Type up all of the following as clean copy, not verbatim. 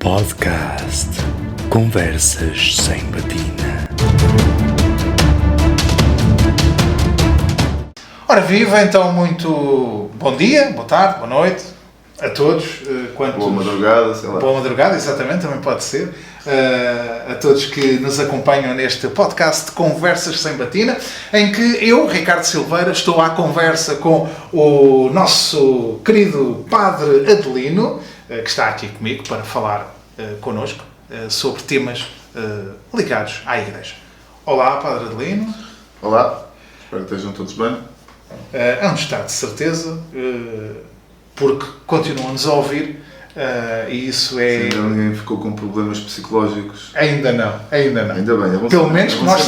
Podcast Conversas sem Batina. Ora viva, então muito bom dia, boa tarde, boa noite a todos. Boa madrugada, sei lá. Boa madrugada, exatamente, também pode ser. A todos que nos acompanham neste podcast Conversas sem Batina, em que eu, Ricardo Silveira, estou à conversa com o nosso querido Padre Adelino, que está aqui comigo para falar connosco sobre temas ligados à Igreja. Olá, Padre Adelino. Olá, espero que estejam todos bem. É um estado de certeza, porque continuam-nos a ouvir, e isso é... Ainda ninguém ficou com problemas psicológicos. Ainda não. Ainda bem, é bom Pelo sinal. menos que nós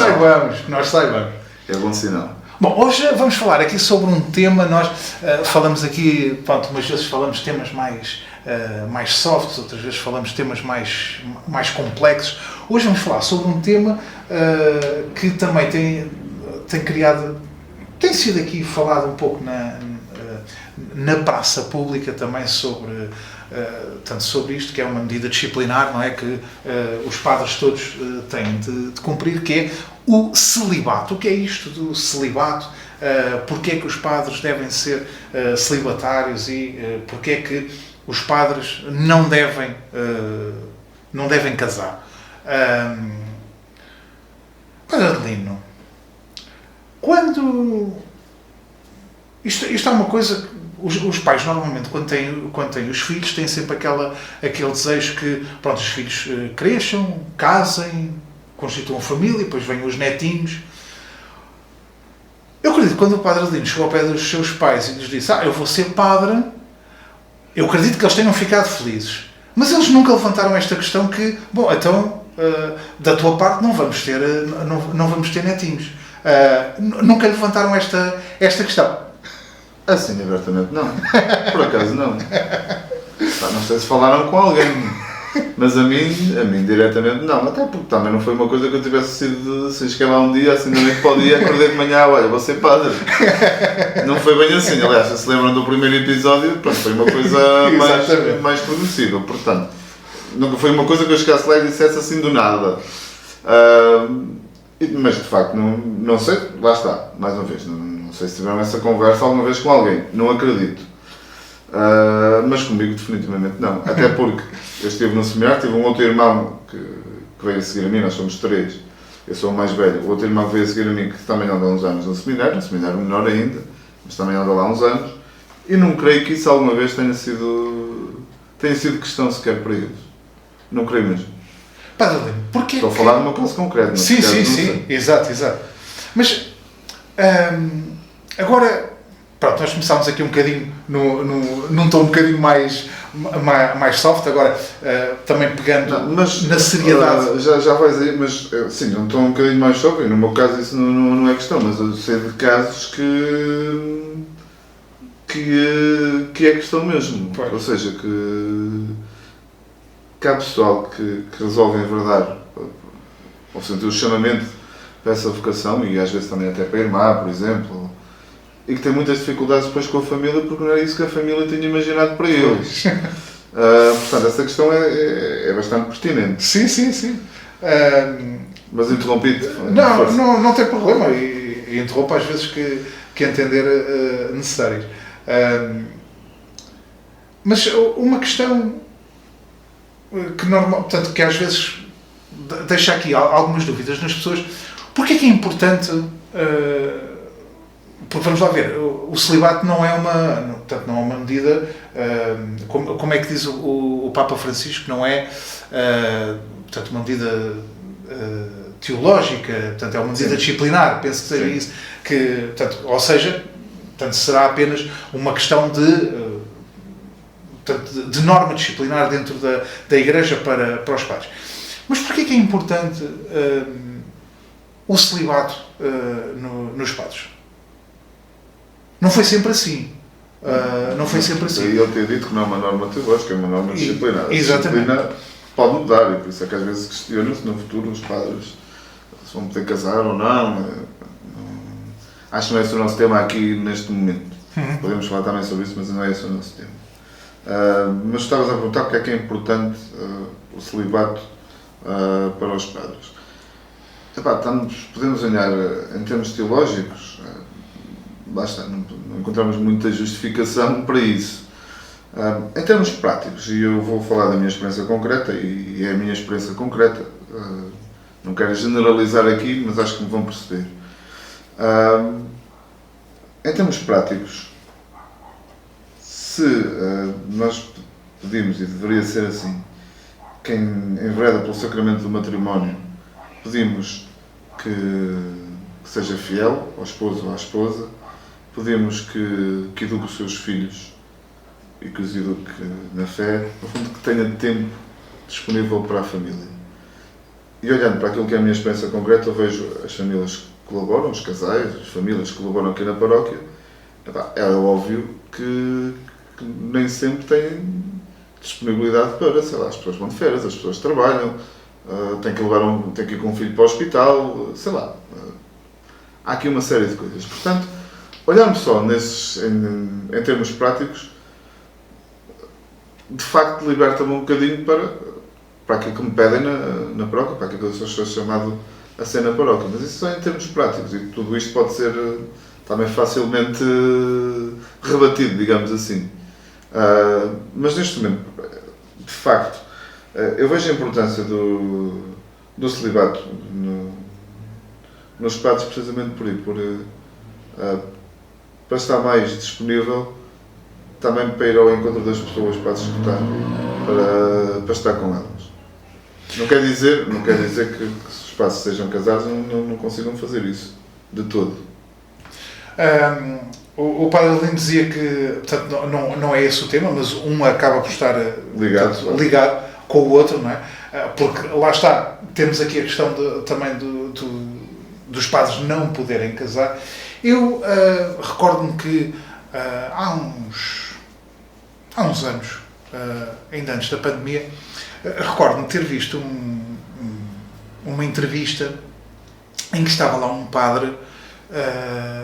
saibamos. É bom sinal. Bom, hoje vamos falar aqui sobre um tema. Nós falamos aqui, pronto, umas vezes falamos temas mais softs, outras vezes falamos temas mais complexos. Hoje vamos falar sobre um tema que também tem sido aqui falado um pouco na praça pública também sobre isto, que é uma medida disciplinar, não é, que os padres todos têm de cumprir, que é o celibato. O que é isto do celibato? Porque é que os padres devem ser celibatários e porque é que os padres não devem casar? Padre Adelino, quando... Isto é uma coisa que os pais normalmente, quando têm os filhos, têm sempre aquele desejo que, pronto, os filhos cresçam, casem, constituam família, depois vêm os netinhos. Eu acredito que quando o Padre Adelino chegou ao pé dos seus pais e lhes disse: eu vou ser padre, eu acredito que eles tenham ficado felizes. Mas eles nunca levantaram esta questão que, bom, então, da tua parte não vamos ter netinhos. Nunca levantaram esta questão. Assim, abertamente não. Por acaso não. Não sei se falaram com alguém, mas a mim diretamente não. Até porque também não foi uma coisa que eu tivesse sido, se chegar lá um dia, assim, também que podia, acordei de manhã, olha, vou ser padre. Não foi bem assim. Aliás, se lembram do primeiro episódio, pronto, foi uma coisa mais progressiva. Portanto, nunca foi uma coisa que eu chegasse lá e dissesse assim do nada. Mas de facto, não sei, lá está, mais uma vez, não sei se tiveram essa conversa alguma vez com alguém, não acredito. Mas comigo definitivamente não, até porque eu estive no seminário, tive um outro irmão que veio a seguir a mim, nós somos três, eu sou o mais velho, o outro irmão que veio a seguir a mim, que também anda há uns anos no seminário menor ainda, mas também anda lá há uns anos, e não creio que isso alguma vez tenha sido questão sequer para eles, não creio mesmo. Padre Adelino, porquê? Estou a falar de uma coisa concreta. Sim, exato. Mas, agora, pronto, nós começámos aqui um bocadinho num tom um bocadinho mais soft, agora também pegando na seriedade. Já vais aí, mas sim, num tom um bocadinho mais soft, e no meu caso isso não é questão, mas eu sei de casos que é questão mesmo. Pois. Ou seja, que há pessoal que resolve enverdar, ou sentir o chamamento para essa vocação, e às vezes também até para a irmã, por exemplo, e que tem muitas dificuldades depois com a família, porque não era isso que a família tinha imaginado para eles. Portanto, essa questão é bastante pertinente. Sim. Mas interrompi-te. Não tem problema, e interrompo às vezes que entender necessárias. Mas uma questão que às vezes deixa aqui algumas dúvidas nas pessoas. Porquê que é importante, porque vamos lá ver, o celibato não é uma medida, como é que diz o Papa Francisco, não é uma medida teológica, portanto, é uma medida disciplinar, penso que seja isso, ou seja, será apenas uma questão de norma disciplinar dentro da Igreja para os padres. Mas porquê que é importante o celibato nos padres? Não foi sempre assim. E ele ter dito que não é uma norma teológica, é uma norma disciplinar. Exatamente. A disciplina pode mudar, e por isso é que às vezes questionam-se no futuro os padres se vão poder casar ou não. Acho que não é esse o nosso tema aqui neste momento. Podemos falar também sobre isso, mas não é esse o nosso tema. Mas estavas a perguntar porque é que é importante o celibato para os padres. Epá, podemos olhar em termos teológicos, lá está, não encontramos muita justificação para isso. Em termos práticos, e eu vou falar da minha experiência concreta, e é a minha experiência concreta, não quero generalizar aqui, mas acho que me vão perceber. Em termos práticos, se nós pedimos, e deveria ser assim, quem envereda pelo sacramento do matrimónio, pedimos que seja fiel ao esposo ou à esposa, pedimos que eduque os seus filhos e que os eduque na fé, no fundo que tenha tempo disponível para a família. E olhando para aquilo que é a minha experiência concreta, eu vejo as famílias que colaboram, os casais, as famílias que colaboram aqui na paróquia, é óbvio que nem sempre têm disponibilidade para, sei lá, as pessoas vão de férias, as pessoas trabalham, têm que ir com um filho para o hospital, sei lá. Há aqui uma série de coisas. Portanto, olharmos só em termos práticos, de facto liberta-me um bocadinho para aquilo que me pedem na paróquia, para aquilo que eu sou chamado a ser na paróquia. Mas isso só em termos práticos, e tudo isto pode ser também facilmente rebatido, digamos assim. Mas neste momento, de facto, eu vejo a importância do celibato nos padres precisamente por aí, para estar mais disponível também para ir ao encontro das pessoas para as escutar, para estar com elas. Não quer dizer que se os padres sejam casados não consigam fazer isso, de todo. O Padre Adelino dizia que, portanto, não é esse o tema, mas um acaba por estar ligado com o outro, não é? Porque lá está, temos aqui a questão também dos padres não poderem casar. Eu recordo-me que há uns anos, ainda antes da pandemia, recordo-me ter visto uma entrevista em que estava lá um padre,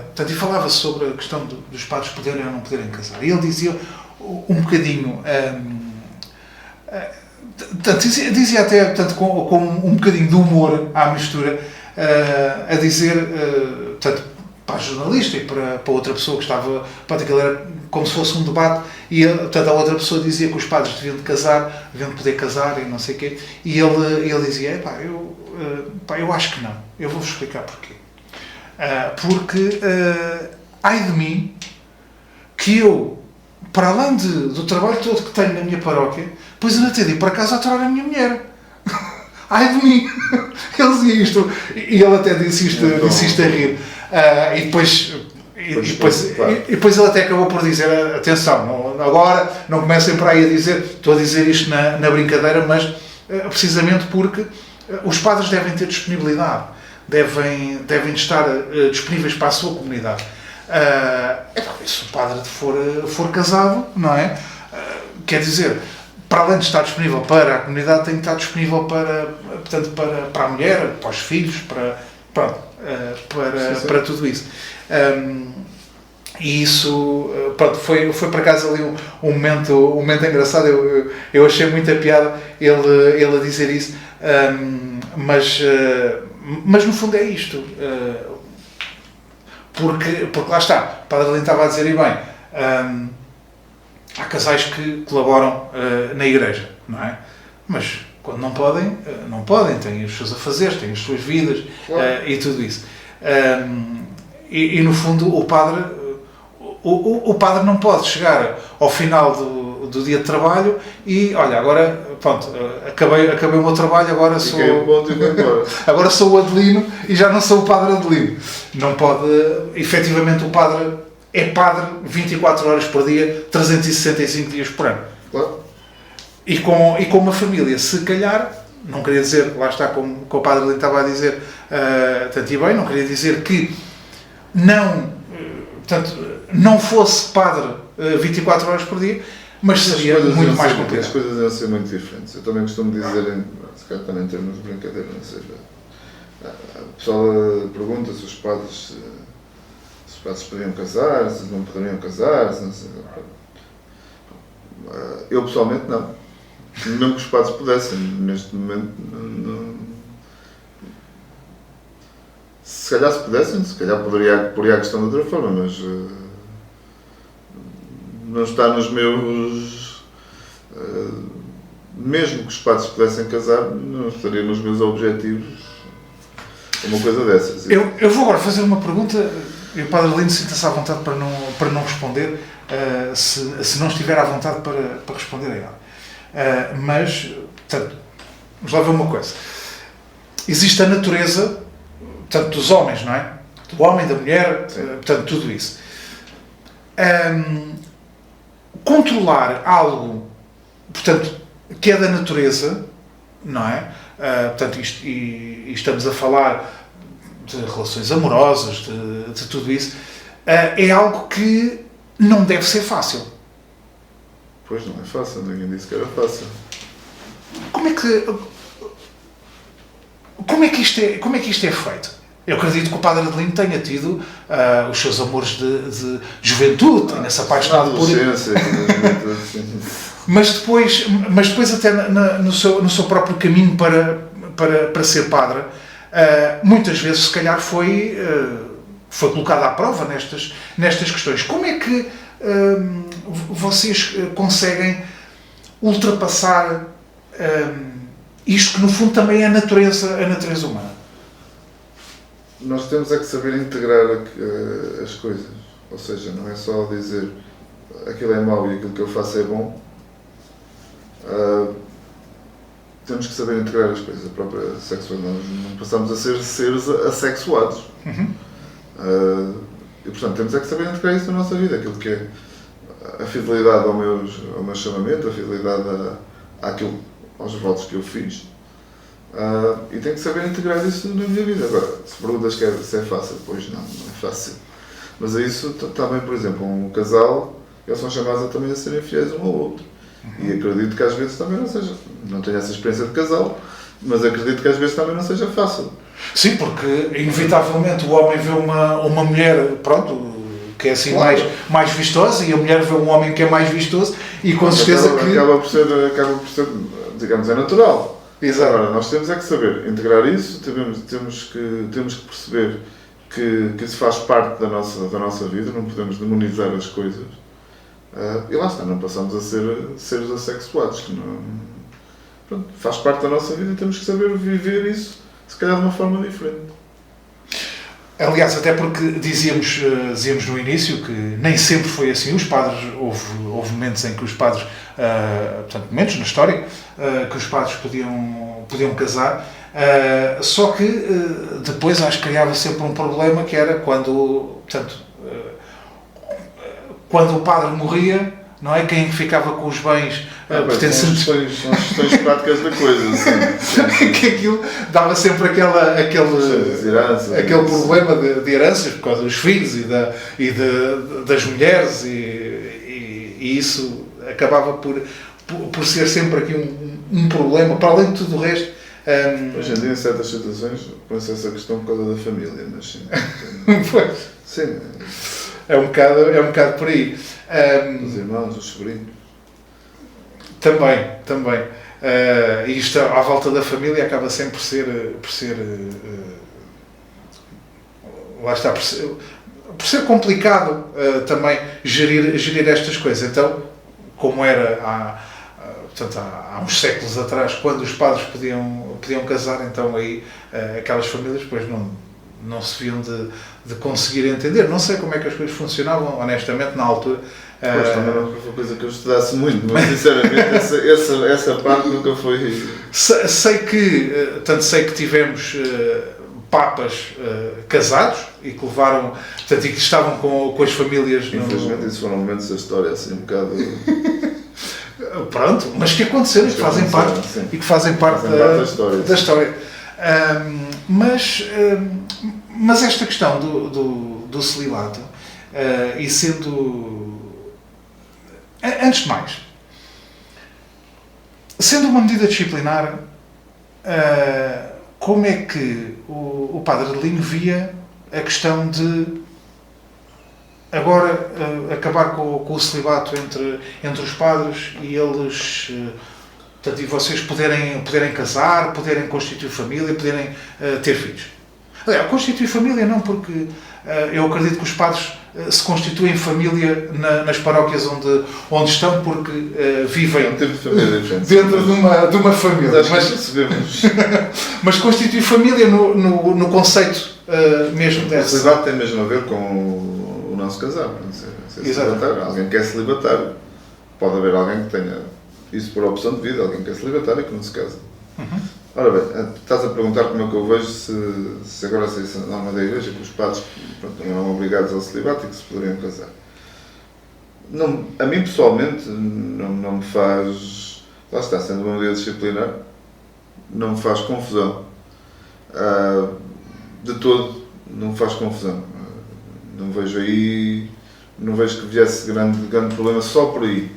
portanto, e falava sobre a questão dos padres poderem ou não poderem casar. E ele dizia um bocadinho, dizia até, portanto, com um bocadinho de humor à mistura, a dizer, portanto, para a jornalista e para outra pessoa que estava, portanto, aquilo era como se fosse um debate, e portanto, a outra pessoa dizia que os padres deviam poder casar e não sei o quê, e ele dizia, eu acho que não, eu vou-vos explicar porquê. Porque ai de mim que eu, para além do trabalho todo que tenho na minha paróquia, depois ainda ter de ir para casa aturar a minha mulher. Ai de mim! Ele dizia isto, e ele até disse isto a rir. E depois ele até acabou por dizer, atenção, agora não comecem para aí a dizer, estou a dizer isto na brincadeira, mas precisamente porque os padres devem ter disponibilidade, devem estar disponíveis para a sua comunidade. Se o padre for casado, não é? Quer dizer, para além de estar disponível para a comunidade, tem que estar disponível para a mulher, para os filhos, para tudo isso. E isso, pronto, foi por acaso ali um momento engraçado. Eu achei muita piada ele a dizer isso, mas no fundo é isto, porque lá está, o Padre Adelino estava a dizer, e bem, há casais que colaboram na igreja, não é? Mas quando não podem, têm os seus afazeres, têm as suas vidas, e tudo isso. E no fundo o padre não pode chegar ao final do dia de trabalho e, olha, agora, pronto, acabei o meu trabalho, agora sou o Adelino e já não sou o Padre Adelino. Não pode, efetivamente o padre é padre 24 horas por dia, 365 dias por ano. Claro. E com uma família, se calhar, não queria dizer, lá está, como o Padre Adelino estava a dizer, tanto e bem, não queria dizer que não fosse padre 24 horas por dia, mas seria muito mais complicado. As coisas iam ser muito diferentes. Eu também costumo dizer, se calhar também em termos de brincadeira, não seja, o pessoal pergunta se os padres poderiam casar, se não poderiam casar, se não sei. Eu pessoalmente não. Mesmo que os padres pudessem, neste momento não. Se calhar se pudessem, se calhar poderia a questão de outra forma, mas não está nos meus. Mesmo que os padres pudessem casar, não estaria nos meus objetivos uma coisa dessas. Eu vou agora fazer uma pergunta, e o Padre Lino sinta-se à vontade para não responder, se não estiver à vontade para responder a ela. Mas, portanto, vamos lá ver uma coisa. Existe a natureza, portanto, dos homens, não é? Do homem, da mulher, portanto, tudo isso. Controlar algo, portanto, que é da natureza, não é? Portanto, e estamos a falar de relações amorosas, de tudo isso, é algo que não deve ser fácil. Pois não é fácil, ninguém disse que era fácil. Como é que isto é feito? Eu acredito que o Padre Adelino tenha tido os seus amores de juventude, tenha-se apaixonado por... Mas depois até no seu próprio caminho para ser padre, muitas vezes se calhar foi colocado à prova nestas questões. Como é que vocês conseguem ultrapassar isto que no fundo também é a natureza humana? Nós temos que saber integrar as coisas, ou seja, não é só dizer aquilo é mau e aquilo que eu faço é bom. Temos que saber integrar as coisas, a própria sexualidade. Nós não passamos a ser seres assexuados. E portanto temos que saber integrar isso na nossa vida, aquilo que é a fidelidade ao meu chamamento, a fidelidade aos votos que eu fiz. E tenho que saber integrar isso na minha vida. Agora, se perguntas se é fácil, pois não é fácil. Mas a isso também, por exemplo, um casal, eles são chamados também a serem fiéis um ao outro. E acredito que às vezes também não tenho essa experiência de casal, mas acredito que às vezes também não seja fácil. Sim, porque inevitavelmente o homem vê uma mulher, pronto, que é assim mais vistosa, e a mulher vê um homem que é mais vistoso, e com certeza que... Acaba por ser, digamos, é natural. Exato. Agora, nós temos que saber integrar isso, temos que perceber que isso faz parte da nossa vida, não podemos demonizar as coisas. E lá está, não passamos a ser seres assexuados, que não, pronto, faz parte da nossa vida e temos que saber viver isso, se calhar de uma forma diferente. Aliás, até porque dizíamos no início que nem sempre foi assim. Os padres, houve momentos em que os padres, portanto, momentos na história, que os padres podiam casar, só que depois acho que criava sempre um problema, que era quando o padre morria, não é? Quem ficava com os bens pertencentes... São questões práticas da coisa, sim. Que aquilo dava sempre aquele problema de heranças por causa dos filhos e das mulheres, e isso acabava por ser sempre aqui um problema, para além de tudo o resto. Hoje em dia, em certas situações, põe-se essa questão por causa da família, mas sim. Pois. Sim. É um bocado por aí. Os irmãos, os sobrinhos. Também. E isto à volta da família acaba sempre por ser lá está, por ser complicado também gerir estas coisas. Então, como era há uns séculos atrás, quando os padres podiam casar, então aí aquelas famílias depois não se viam de conseguir entender. Não sei como é que as coisas funcionavam, honestamente, na altura. Pois, também não foi uma coisa que eu estudasse muito, mas sinceramente essa parte nunca foi... Sei que tivemos papas casados e que levaram, portanto, e que estavam com as famílias... Infelizmente isso foram momentos da história assim um bocado... Pronto, mas que aconteceram e que fazem parte da história. Mas esta questão do celibato, e sendo... Antes de mais, sendo uma medida disciplinar, como é que o Padre Adelino via a questão de agora acabar com o celibato entre os padres e eles, portanto, e vocês poderem casar, poderem constituir família, poderem ter filhos. Aliás, constituir família não, porque eu acredito que os padres se constituem família nas paróquias onde estão, porque vivem de família, dentro de uma família. Mas constituir família no conceito mesmo o dessa. O celibato tem mesmo a ver com o não se casar. Celibatário. Alguém quer celibatário. Pode haver alguém que tenha isso por opção de vida, alguém quer celibatário e que não se casa. Uhum. Ora bem, estás a perguntar como é que eu vejo se agora se a norma da Igreja, que os padres não eram obrigados ao celibato e que se poderiam casar. Não, a mim pessoalmente não me faz, lá está, sendo uma medida disciplinar, não me faz confusão. De todo, não me faz confusão. Não vejo que viesse grande problema só por aí.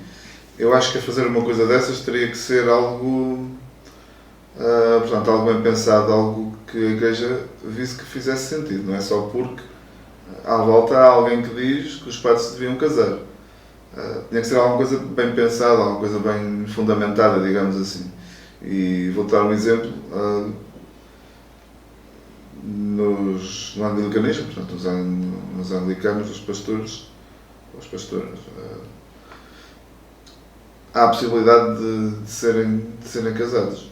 Eu acho que a fazer uma coisa dessas teria que ser algo, portanto, algo bem pensado, algo que a Igreja visse que fizesse sentido, não é só porque à volta há alguém que diz que os padres se deviam casar. Tinha que ser alguma coisa bem pensada, alguma coisa bem fundamentada, digamos assim. E vou dar um exemplo. No anglicanismo, portanto, nos anglicanos, os pastores, as pastoras, há a possibilidade de serem casados.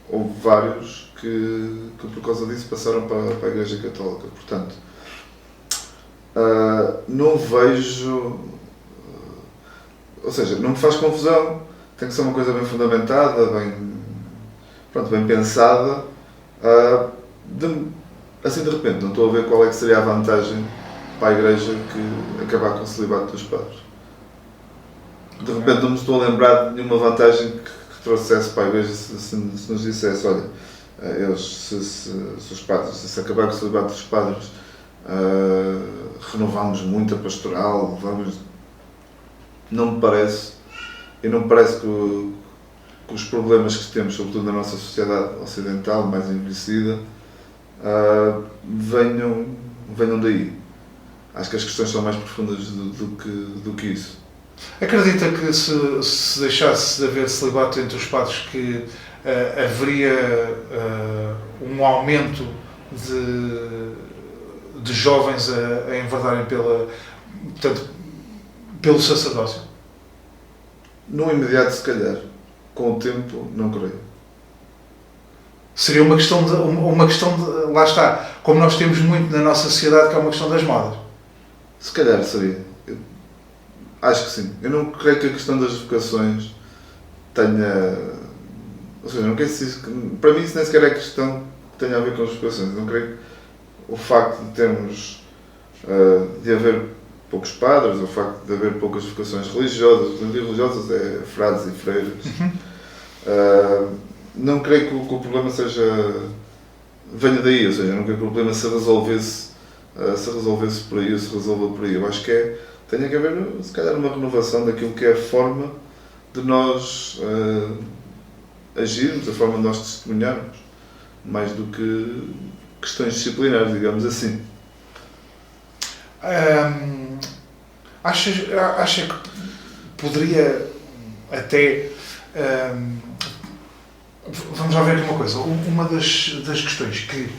Houve vários que por causa disso passaram para a Igreja Católica. Portanto, não vejo, ou seja, não me faz confusão, tem que ser uma coisa bem fundamentada, bem pensada. Assim de repente, não estou a ver qual é que seria a vantagem para a Igreja que acabar com o celibato dos padres. De repente não me estou a lembrar de nenhuma vantagem que trouxesse para a Igreja se nos dissesse, olha, eles, se os padres, se acabar com o celibato dos padres, renovamos muito a pastoral, não me parece, e não me parece que os problemas que temos, sobretudo na nossa sociedade ocidental, mais envelhecida, venham daí. Acho que as questões são mais profundas do que isso. Acredita que se deixasse de haver celibato entre os padres que haveria um aumento de jovens a enverdarem pelo sacerdócio? No imediato, se calhar. Com o tempo, não creio. Seria uma questão de, lá está, como nós temos muito na nossa sociedade, que é uma questão das modas. Se calhar seria. Acho que sim. Eu não creio que a questão das vocações tenha... Ou seja, não creio que para mim isso nem sequer é questão que tenha a ver com as vocações. Não creio que o facto de termos... de haver poucos padres, o facto de haver poucas vocações religiosas, religiosas é frades e freiras. Não creio que o problema venha daí, ou seja, não creio que o problema se resolvesse por aí ou se resolva por aí. Eu acho que tem que haver, se calhar, uma renovação daquilo que é a forma de nós agirmos, a forma de nós testemunharmos, mais do que questões disciplinares, digamos assim. Acha que poderia até... vamos lá ver aqui uma coisa. Uma das questões que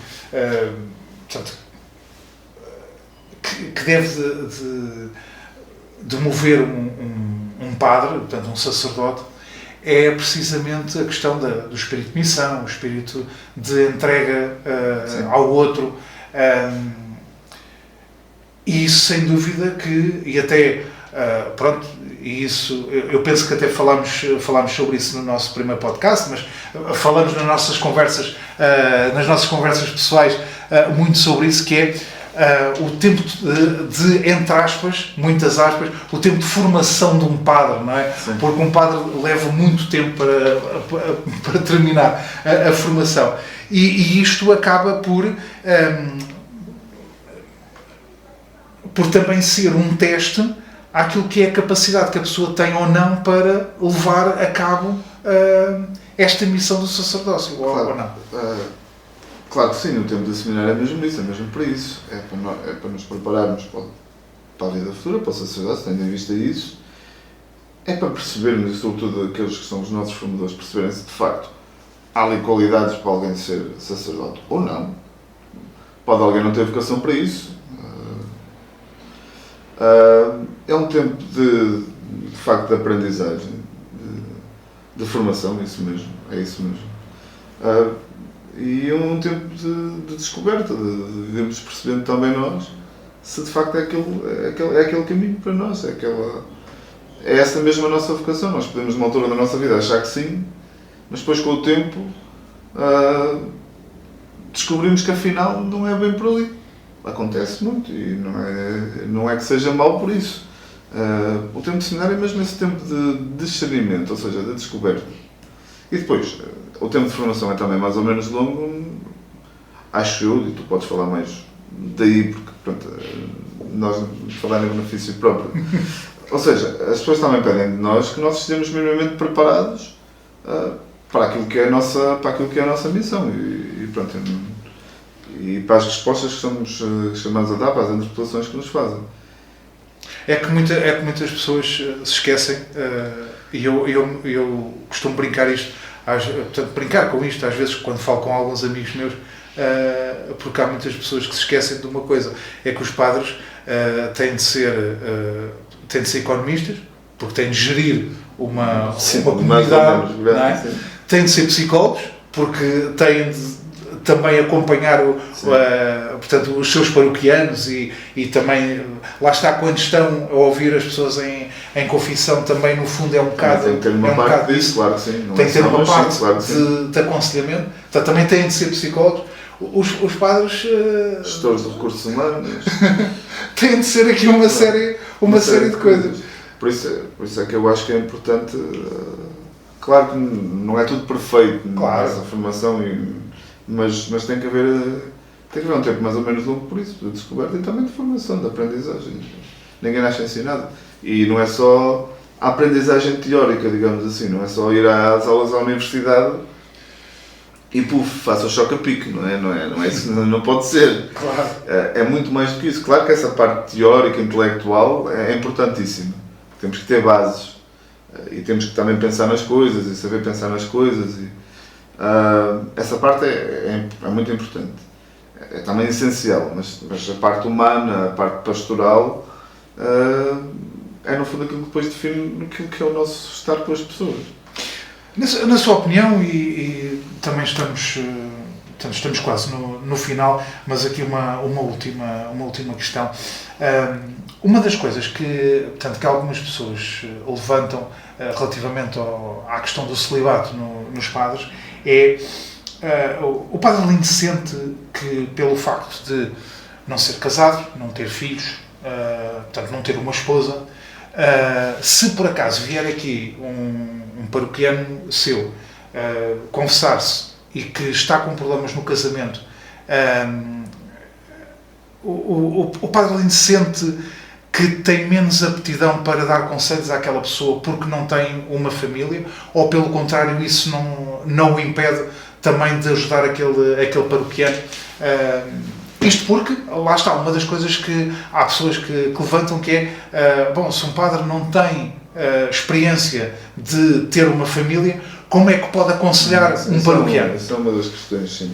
deve de mover um padre, portanto um sacerdote, é precisamente a questão do espírito de missão, o espírito de entrega ao outro. E isso, sem dúvida, e até, pronto, e isso, eu penso que até falámos sobre isso no nosso primeiro podcast, mas falamos nas nossas conversas pessoais muito sobre isso, que é o tempo de, entre aspas, muitas aspas, o tempo de formação de um padre, não é? Sim. Porque um padre leva muito tempo para terminar a formação. E isto acaba por também ser um teste àquilo que é a capacidade que a pessoa tem ou não para levar a cabo esta missão do sacerdócio, claro, ou não? Claro que sim, o tempo de seminário é mesmo isso, é mesmo para isso. É para nos prepararmos para a vida futura, para a sociedade, tendo em vista isso, é para percebermos, e sobretudo aqueles que são os nossos formadores, perceberem se de facto há ali qualidades para alguém ser sacerdote ou não. Pode alguém não ter vocação para isso. É um tempo de facto de aprendizagem, de formação, é isso mesmo. E é um tempo de descoberta, de irmos percebendo também nós se de facto é aquele caminho para nós, é essa mesma a nossa vocação. Nós podemos numa altura da nossa vida achar que sim, mas depois com o tempo descobrimos que afinal não é bem por ali. Acontece muito e não é que seja mau por isso. O tempo de seminário é mesmo esse tempo de discernimento, ou seja, de descoberta. E depois, o tempo de formação é também mais ou menos longo, acho eu, e tu podes falar mais daí, porque pronto, nós falar em benefício próprio. Ou seja, as pessoas também pedem de nós que nós estejamos minimamente preparados para aquilo que é a nossa missão e pronto, e para as respostas que somos chamados a dar, para as interpretações que nos fazem. É que muitas pessoas se esquecem, e eu costumo brincar isto, portanto, brincar com isto às vezes quando falo com alguns amigos meus, porque há muitas pessoas que se esquecem de uma coisa, é que os padres têm de ser economistas, porque têm de gerir uma comunidade, não é? Têm de ser psicólogos, porque têm de também acompanhar portanto, os seus paroquianos e também, lá está, quando estão a ouvir as pessoas em confissão, também no fundo é um bocado... Tem que ter uma parte disso, claro que sim. Tem que ter uma parte de aconselhamento, portanto, também têm de ser psicólogos. Os padres... Gestores de recursos humanos. Têm de ser aqui uma série de coisas. Por isso é que eu acho que é importante... Claro que não é tudo perfeito nessa formação, mas tem que haver um tempo mais ou menos longo por isso, de descoberta e também de formação, de aprendizagem. Ninguém nasce ensinado. E não é só a aprendizagem teórica, digamos assim, não é só ir às aulas à universidade e faça o choque a pique, não é isso, não pode ser. Claro. É muito mais do que isso. Claro que essa parte teórica, intelectual, é importantíssima. Temos que ter bases e temos que também pensar nas coisas e saber pensar nas coisas. Essa parte é muito importante. É também essencial, mas a parte humana, a parte pastoral, é no fundo aquilo que depois define aquilo que é o nosso estar com as pessoas. Na sua opinião, e também estamos quase no final, mas aqui uma última questão. Uma das coisas que algumas pessoas levantam relativamente à questão do celibato nos padres é o padre Lindo sente que, pelo facto de não ser casado, não ter filhos, portanto não ter uma esposa, se por acaso vier aqui um paroquiano seu confessar-se e que está com problemas no casamento, o padre Lindo sente que tem menos aptidão para dar conselhos àquela pessoa porque não tem uma família, ou pelo contrário isso não o impede também de ajudar aquele paroquiano? Isto porque, lá está, uma das coisas que há pessoas que levantam que é, se um padre não tem experiência de ter uma família, como é que pode aconselhar um paroquiano? Essa é uma das questões, sim.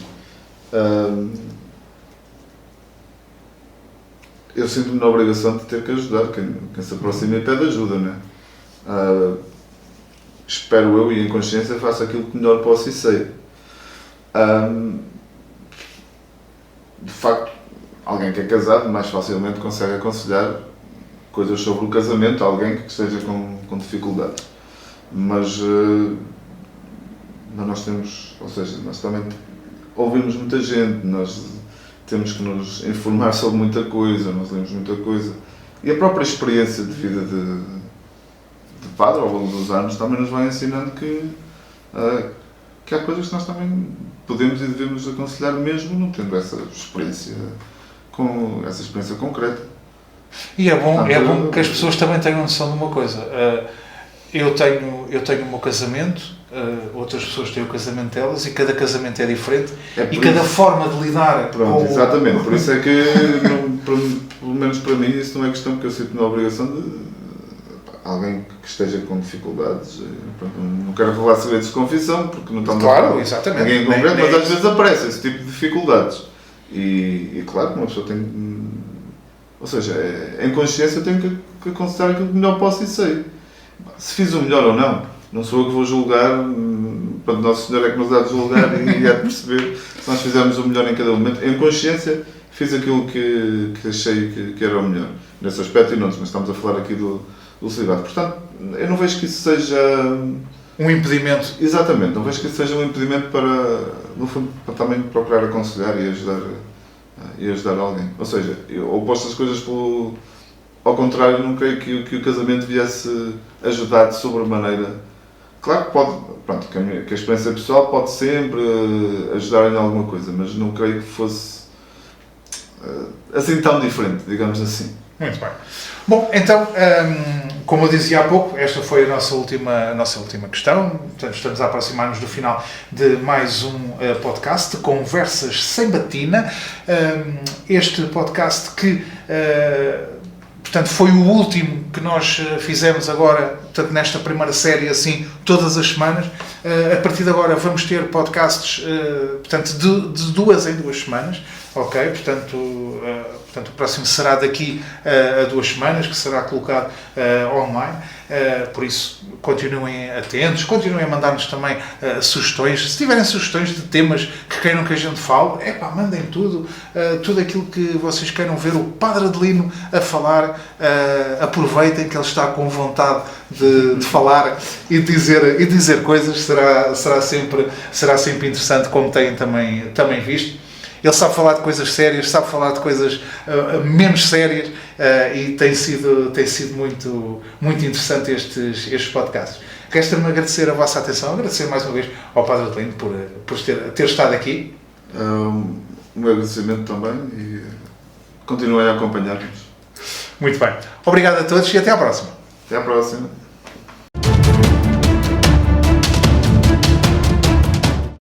Eu sinto-me na obrigação de ter que ajudar quem se aproxima e pede ajuda, não é? Espero eu, e em consciência, faço aquilo que melhor posso e sei. De facto, alguém que é casado mais facilmente consegue aconselhar coisas sobre o casamento a alguém que esteja com dificuldades. Mas nós temos, ou seja, nós também ouvimos muita gente, nós temos que nos informar sobre muita coisa, nós lemos muita coisa. E a própria experiência de vida de padre ao longo dos anos também nos vai ensinando que há coisas que nós também podemos e devemos aconselhar mesmo não tendo essa experiência concreta. E é bom que as pessoas também tenham noção de uma coisa. Eu tenho o meu casamento, outras pessoas têm o casamento delas e cada casamento é diferente e por cada isso. forma de lidar Pronto, com exatamente. Por isso é que, pelo menos para mim, isso não é questão que eu sinto na obrigação de alguém que esteja com dificuldades. Pronto, não quero revelar segredos de confissão, porque não estamos Claro, a falar exatamente. ninguém em concreto, Nem mas às isso. vezes aparece esse tipo de dificuldades. E claro que uma pessoa tem... Ou seja, em consciência eu tenho que considerar aquilo que melhor posso e sei. Se fiz o melhor ou não sou eu que vou julgar, portanto, Nosso Senhor é que nos dá de julgar e é de perceber se nós fizemos o melhor em cada momento. Em consciência, fiz aquilo que achei que era o melhor. Nesse aspecto e noutros, mas estamos a falar aqui do celibato. Portanto, eu não vejo que isso seja... um impedimento. Exatamente, não vejo que isso seja um impedimento para, no fundo, para também procurar aconselhar e ajudar alguém. Ou seja, ou posto as coisas ao contrário, não creio que o casamento viesse ajudar de sobremaneira. Claro que pode, pronto, que a experiência pessoal pode sempre ajudar em alguma coisa, mas não creio que fosse assim tão diferente, digamos assim. Muito bem. Bom, então, como eu dizia há pouco, esta foi a nossa última questão. Portanto, estamos a aproximar-nos do final de mais um podcast de Conversas Sem Batina. Este podcast que, portanto, foi o último que nós fizemos agora, portanto, nesta primeira série, assim, todas as semanas. A partir de agora vamos ter podcasts, portanto, de 2 em 2 semanas. Ok? Portanto, o próximo será daqui a 2 semanas, que será colocado online. Por isso, continuem atentos, continuem a mandar-nos também sugestões. Se tiverem sugestões de temas que queiram que a gente fale, mandem tudo. Tudo aquilo que vocês queiram ver o Padre Adelino a falar, aproveitem que ele está com vontade de falar e dizer coisas. Será sempre interessante, como têm também visto. Ele sabe falar de coisas sérias, sabe falar de coisas menos sérias e tem sido muito, muito interessante estes podcasts. Resta-me agradecer a vossa atenção, agradecer mais uma vez ao Padre Adelino por ter estado aqui. Um meu agradecimento também e continuem a acompanhar-nos. Muito bem. Obrigado a todos e até à próxima. Até à próxima.